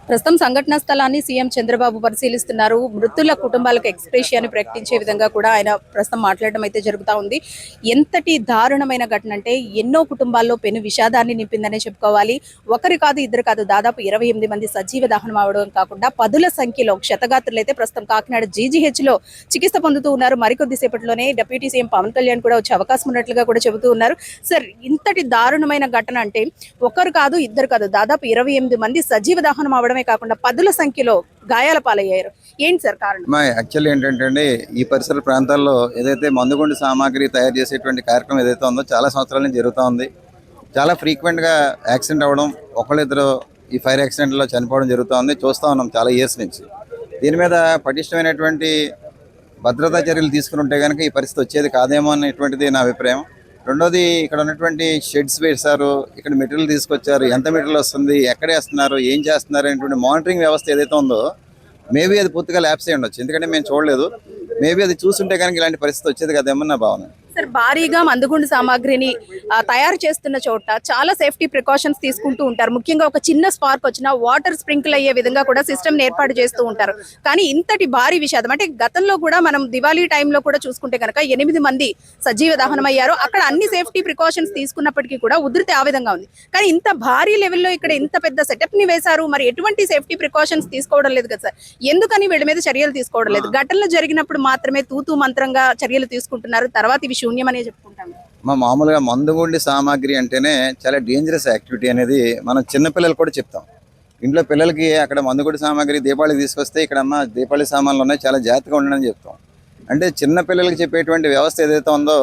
ప్రస్తుతం సంఘటనా స్థలాన్ని సీఎం చంద్రబాబు పరిశీలిస్తున్నారు. మృతుల కుటుంబాలకు ఎక్స్‌గ్రేషియాని ప్రకటించే విధంగా కూడా ఆయన ప్రస్తుతం మాట్లాడడం అయితే జరుగుతా ఉంది. ఎంతటి దారుణమైన ఘటన అంటే ఎన్నో కుటుంబాల్లో పెను విషాదాన్ని నింపిందనే చెప్పుకోవాలి. ఒకరు కాదు, ఇద్దరు కాదు, దాదాపు 28 మంది సజీవ దహనం అవడం కాకుండా పదుల సంఖ్యలో క్షతగాత్రులు అయితే ప్రస్తుతం కాకినాడ జీజీహెచ్లో చికిత్స పొందుతూ ఉన్నారు. మరికొద్ది సేపట్లోనే డిప్యూటీ సీఎం పవన్ కళ్యాణ్ కూడా వచ్చే అవకాశం ఉన్నట్లుగా కూడా చెబుతూ ఉన్నారు. సార్, ఇంతటి దారుణమైన ఘటన అంటే ఒకరు కాదు, ఇద్దరు కాదు, దాదాపు 28 మంది సజీవ దహనం అవడమే కాకుండా పదుల సంఖ్యలో గాయాల పాలయ్యారు. ఏంటి సార్ కారణం? యాక్చువల్లీ ఏంటంటే ఈ పరిసర ప్రాంతాల్లో ఏదైతే మందుగుండు సామాగ్రి తయారు చేసేటువంటి కార్యక్రమం ఏదైతే ఉందో చాలా సంవత్సరాల నుంచి జరుగుతూ ఉంది. చాలా ఫ్రీక్వెంట్గా యాక్సిడెంట్ అవ్వడం, ఒకళ్ళిద్దరు ఈ ఫైర్ యాక్సిడెంట్లో చనిపోవడం జరుగుతూ ఉంది. చూస్తూ ఉన్నాం చాలా ఇయర్స్ నుంచి. దీని మీద పటిష్టమైనటువంటి భద్రతా చర్యలు తీసుకుని ఉంటే కనుక ఈ పరిస్థితి వచ్చేది కాదేమో అనేటువంటిది నా అభిప్రాయం. రెండోది, ఇక్కడ ఉన్నటువంటి షెడ్స్ వేశారు, ఇక్కడ మెటీరియల్ తీసుకొచ్చారు, ఎంత మెటీరియల్ వస్తుంది, ఎక్కడ వేస్తున్నారు, ఏం చేస్తున్నారు అనేటువంటి మానిటరింగ్ వ్యవస్థ ఏదైతే ఉందో మేబీ అది పూర్తిగా ల్యాప్స్ అయ్యి ఉండొచ్చు. ఎందుకంటే మేము చూడలేదు. మేబీ అది చూస్తుంటే కనుక ఇలాంటి పరిస్థితి వచ్చేది కదేమో నా భావన. సార్, భారీగా మందుగుండు సామాగ్రిని తయారు చేస్తున్న చోట చాలా సేఫ్టీ ప్రికాషన్స్ తీసుకుంటూ ఉంటారు. ముఖ్యంగా ఒక చిన్న స్పార్క్ వచ్చినా వాటర్ స్ప్రింకిల్ అయ్యే విధంగా కూడా సిస్టమ్ ఏర్పాటు చేస్తూ ఉంటారు. కానీ ఇంతటి భారీ విషాదం అంటే గతంలో కూడా మనం దివాళీ టైంలో కూడా చూసుకుంటే కనుక 8 మంది సజీవ దహనం అయ్యారు. అక్కడ అన్ని సేఫ్టీ ప్రికాషన్స్ తీసుకున్నప్పటికీ కూడా ఉధృతి ఆ విధంగా ఉంది. కానీ ఇంత భారీ లెవెల్లో ఇక్కడ ఇంత పెద్ద సెటప్ ని వేశారు, మరి ఎటువంటి సేఫ్టీ ప్రికాషన్స్ తీసుకోవడం లేదు కదా సార్? ఎందుకని వీళ్ళ మీద చర్యలు తీసుకోవడం లేదు? ఘటనలు జరిగినప్పుడు మాత్రమే తూతూ మంత్రంగా చర్యలు తీసుకుంటున్నారు, తర్వాత ఇవి శూన్యమనే చెప్పుకుంటాము. మామూలుగా మందుగుండి సామాగ్రి అంటేనే చాలా డేంజరస్ యాక్టివిటీ అనేది మనం చిన్నపిల్లలు కూడా చెప్తాం. ఇంట్లో పిల్లలకి అక్కడ మందుగుండి సామాగ్రి దీపావళికి తీసుకొస్తే ఇక్కడ అమ్మ దీపావళి సామాన్లు ఉన్నాయి, చాలా జాగ్రత్తగా ఉండని చెప్తాం. అంటే చిన్నపిల్లలకి చెప్పేటువంటి వ్యవస్థ ఏదైతే ఉందో,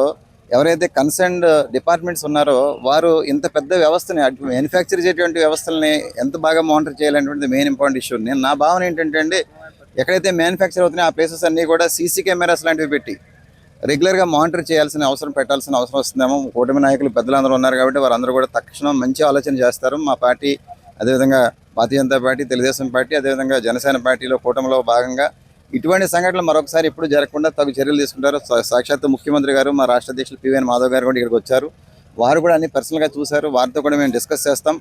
ఎవరైతే కన్సర్న్డ్ డిపార్ట్మెంట్స్ ఉన్నారో వారు ఇంత పెద్ద వ్యవస్థని మ్యానుఫ్యాక్చర్ చేసేటువంటి వ్యవస్థలని ఎంత బాగా మానిటర్ చేయాలనేటువంటిది మెయిన్ ఇంపార్టెంట్ ఇష్యూ. నా భావన ఏంటంటే అండి, ఎక్కడైతే మ్యానుఫ్యాక్చర్ అవుతున్నాయో ఆ ప్లేసెస్ అన్నీ కూడా సీసీ కెమెరాస్ లాంటివి పెట్టి రెగ్యులర్గా మానిటర్ చేయాల్సిన అవసరం, పెట్టాల్సిన అవసరం వస్తుందేమో. కూటమి నాయకులు పెద్దలందరూ ఉన్నారు కాబట్టి వారందరూ కూడా తక్షణం మంచి ఆలోచన చేస్తారు. మా పార్టీ, అదేవిధంగా భారతీయ జనతా పార్టీ, తెలుగుదేశం పార్టీ, అదేవిధంగా జనసేన పార్టీలో కూటమిలో భాగంగా ఇటువంటి సంఘటనలు మరొకసారి ఎప్పుడు జరగకుండా తగు చర్యలు తీసుకుంటారు. సాక్షాత్తు ముఖ్యమంత్రి గారు, మా రాష్ట్ర అధ్యక్షులు పివిఎన్ మాధవ్ గారు కూడా ఇక్కడికి వచ్చారు. వారు కూడా అన్ని పర్సనల్గా చూశారు. వారితో కూడా మేము డిస్కస్ చేస్తాం.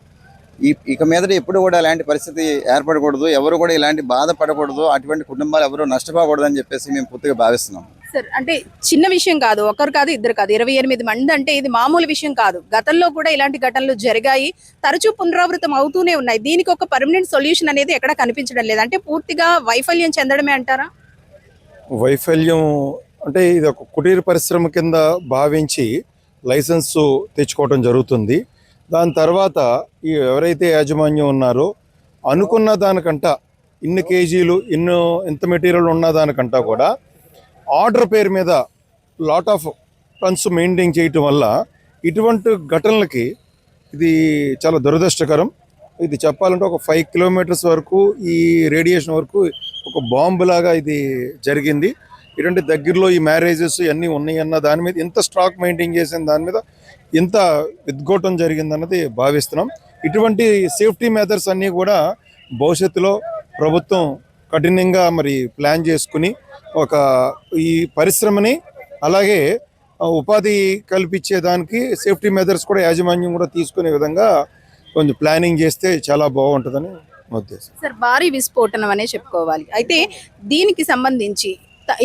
ఇక మీదట ఎప్పుడు కూడా ఇలాంటి పరిస్థితి ఏర్పడకూడదు, ఎవరు కూడా ఇలాంటి బాధపడకూడదు, అటువంటి కుటుంబాలు ఎవరు నష్టపోకూడదు అని చెప్పేసి మేము పూర్తిగా భావిస్తున్నాం. సార్, అంటే చిన్న విషయం కాదు, ఒకరు కాదు, ఇద్దరు కాదు, 28 మంది అంటే ఇది మామూలు విషయం కాదు. గతంలో కూడా ఇలాంటి ఘటనలు జరిగాయి, తరచూ పునరావృతం అవుతూనే ఉన్నాయి. దీనికి ఒక పర్మనెంట్ సొల్యూషన్ అనేది ఎక్కడ కనిపించడం లేదు. అంటే పూర్తిగా వైఫల్యం చెందడమే అంటారా? వైఫల్యం అంటే ఇది ఒక కుటీర పరిశ్రమ కింద భావించి లైసెన్సు తెచ్చుకోవడం జరుగుతుంది. దాని తర్వాత ఈ ఎవరైతే యాజమాన్యం ఉన్నారో అనుకున్న దానికంట ఇన్ని కేజీలు ఇంత మెటీరియల్ ఉన్న దానికంటా కూడా ఆర్డర్ పేరు మీద లాట్ ఆఫ్ టన్స్ మెయింటైన్ చేయటం వల్ల ఇటువంటి ఘటనలకి ఇది చాలా దురదృష్టకరం. ఇది చెప్పాలంటే ఒక 5 కిలోమీటర్స్ వరకు ఈ రేడియేషన్ వరకు ఒక బాంబు లాగా ఇది జరిగింది. ఇటువంటి దగ్గరలో ఈ మ్యారేజెస్ ఇవన్నీ ఉన్నాయన్న దాని మీద ఇంత స్టాక్ మెయింటైన్ చేసిన దాని మీద ఇంత విద్గోటం జరిగిందన్నది భావిస్తున్నాం. ఇటువంటి సేఫ్టీ మెథడ్స్ అన్నీ కూడా భవిష్యత్తులో ప్రభుత్వం కఠినంగా మరి ప్లాన్ చేసుకుని ఈ పరిశ్రమని అలాగే ఉపాధి కల్పించేదానికి సేఫ్టీ మెథడ్స్ కూడా యాజమాన్యం కూడా తీసుకునే విధంగా కొంచెం ప్లానింగ్ చేస్తే చాలా బాగుంటుందని ఉద్దేశం. సార్, భారీ విస్ఫోటనం అనే చెప్పుకోవాలి. అయితే దీనికి సంబంధించి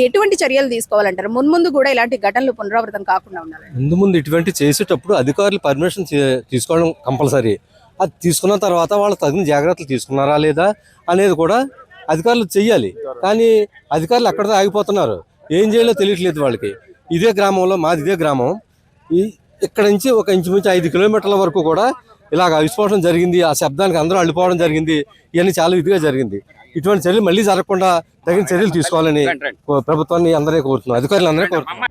ఎటువంటి చర్యలు తీసుకోవాలంటారు? ముందు కూడా ఇలాంటి ఘటనలు పునరావృతం కాకుండా ఉండాలి. ముందు ఇటువంటి చేసేటప్పుడు అధికారులు పర్మిషన్ తీసుకోవడం కంపల్సరీ. అది తీసుకున్న తర్వాత వాళ్ళు తగిన జాగ్రత్తలు తీసుకున్నారా లేదా అనేది కూడా అధికారులు చెయ్యాలి. కానీ అధికారులు అక్కడితో ఆగిపోతున్నారు. ఏం చేయాలో తెలియట్లేదు వాళ్ళకి. ఇదే గ్రామంలో, మాది ఇదే గ్రామం, ఇక్కడ నుంచి ఒక ఇంచుమించు 5 కిలోమీటర్ల వరకు కూడా ఇలాగ విస్ఫోటనం జరిగింది. ఆ శబ్దానికి అందరూ అల్లిపోవడం జరిగింది. ఇవన్నీ చాలా ఇదిగా జరిగింది. ఇటువంటి చర్యలు మళ్ళీ జరగకుండా తగిన చర్యలు తీసుకోవాలని ప్రభుత్వాన్ని అందరూ కోరుతున్నాం, అధికారులు అందరూ కోరుతున్నాం.